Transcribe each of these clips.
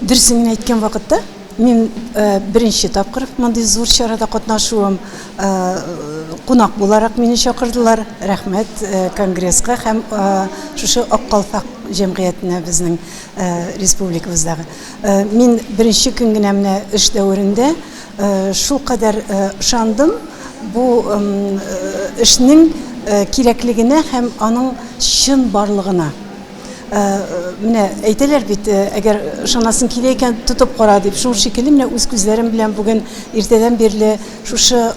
Дөресен әйткән вакытта мин беренче тапкыр мондый зур чарада катнашуым, кунак буларак мине чакырдылар. Рәхмәт конгресска һәм шушы Ак калфак җәмгыятенә безнең республикабыздагы. Мин беренче көн генә менә эш дәверендә шул кадәр ышандым бу эшнең кирәклегенә һәм аның чын барлыгына. Менә әйтәләр бит, әгәр ышанасың килә икән, тотып кара дип. Шул шикелле менә үз күзләрем белән бүген иртәдән бирле шушы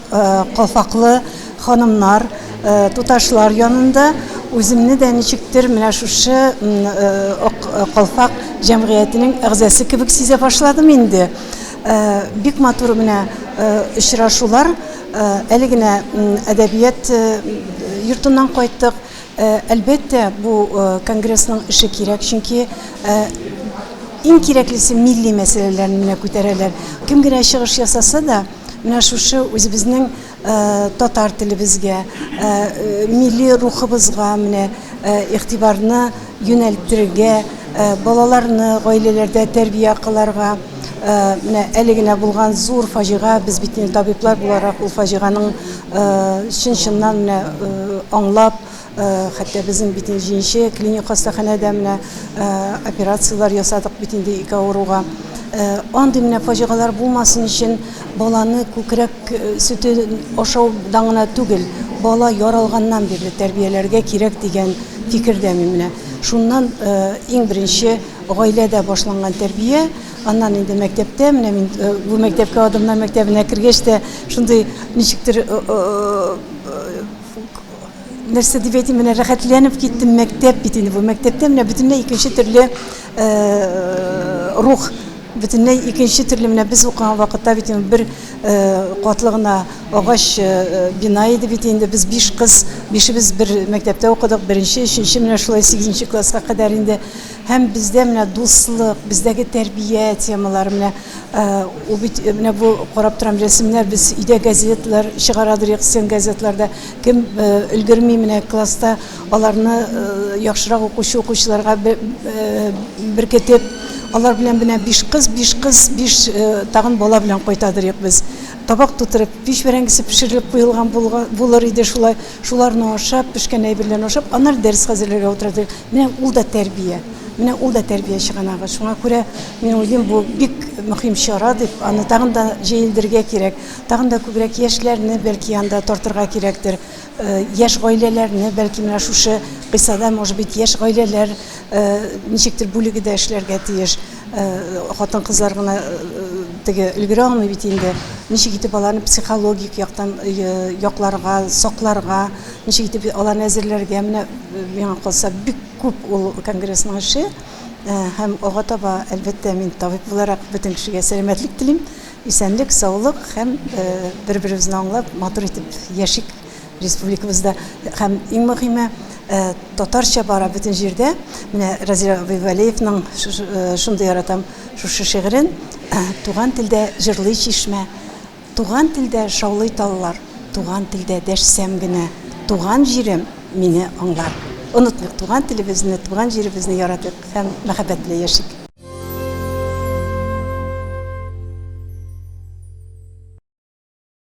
калфаклы ханымнар, туташлар янында үземне дә ничектер менә шушы калфак җәмгыятенең әгъзасы кебек сизә башладым инде. Бик матур менә очрашулар, әле генә әдәбият йортыннан кайттык. Әлбәттә, бу конгрессның эше кирәк, чөнки иң кирәклесе милли мәсьәләләрне күтәрәләр. Кем генә чыгыш ясаса да, менә шушы үзебезнең татар телебезгә, милли рухыбызга менә игътибарны юнәлтергә, балаларны гаиләләрдә тәрбия кыларга, менә әле генә булган зур фаҗига, без бит табиблар буларак ул фаҗиганың чын-чыннан менә аңлап, хәтта безнең бит җинче клиник хастаханәдә менә операциялар ясадык бит инде ике авыруга. Андый менә фаҗигалар булмасын өчен баланы күкрәк сөте ашаудан гына түгел, бала яралганнан бирле тәрбияләргә кирәк дигән фикердә мин менә. Шуннан иң беренче гаиләдә башланган тәрбия, аннан инде мәктәптә, менә мин бу мәктәпкә Адамнар мәктәбенә кергәч тә шундый ничектер нәрсә дип әйтим, менә рәхәтләнеп киттем. Мәктәп бит инде бу. Мәктәптә менә бөтенләй икенче төрле рух, бөтенләй икенче төрле менә без укыган вакытта бит бер катлы гына агач бина иде бит инде. Без 5 кыз, 5без бер мәктәптә укыдык. 1нче, 3нче менә шулай 8нче класска кадәр инде. Һәм бездә менә дуслык, бездәге тәрбия темалары менә ул бит менә бу карап торам рәсемнәр, без өйдә газетлар чыгарадыр, икътисад газетларда кем өлгерми менә класста аларны яхшырак укучыларга беркетеп, алар белән менә 5 кыз, 5 тагын бала белән кайтадыр без. Табак тутырып, пич бәрәңгесе пешерелеп куелган булыр иде шулай. Шуларны ашап, пешкән әйберләрне ашап, аннар дәрес хәзерләргә утырдык. Менә ул да тәрбия. Менә ул да тәрбия чыганагы. Шуңа күрә мин уйлыйм, бу бик мөһим чара дип, аны тагын да җәелдергә кирәк. Тагын да күбрәк яшьләрне бәлки анда тартырга кирәктер. Яшь гаиләләрне бәлки менә шушы кыйсада, может быть, яшь гаиләләр ничектер бүлегедә эшләргә тиеш. Хатын-кызлар гына теге өлгерә алмый бит инде. Ничек итеп аларны психологик яктан якларга, сакларга, ничек итеп аларны әзерләргә, менә миңа калса бик күп ул конгрессның эше. Һәм ага таба әлбәттә мин табиб буларак бөтен кешегә сәламәтлек телим, исәнлек, саулык һәм бер-беребезне аңлап матур итеп яшик республикабызда. Һәм иң мөһиме татарча бара бөтен җирдә. Менә Разия Валеевның шундый яратам шушы шигырен, туган телдә җырлый чишмә, туган телдә шаулый таллар, туган телдә дәшсәм генә, туган җирем мине аңлар. Онытмыйк туган телебезне, туган җиребезне яратып һәм мәхәббәт белән яшик.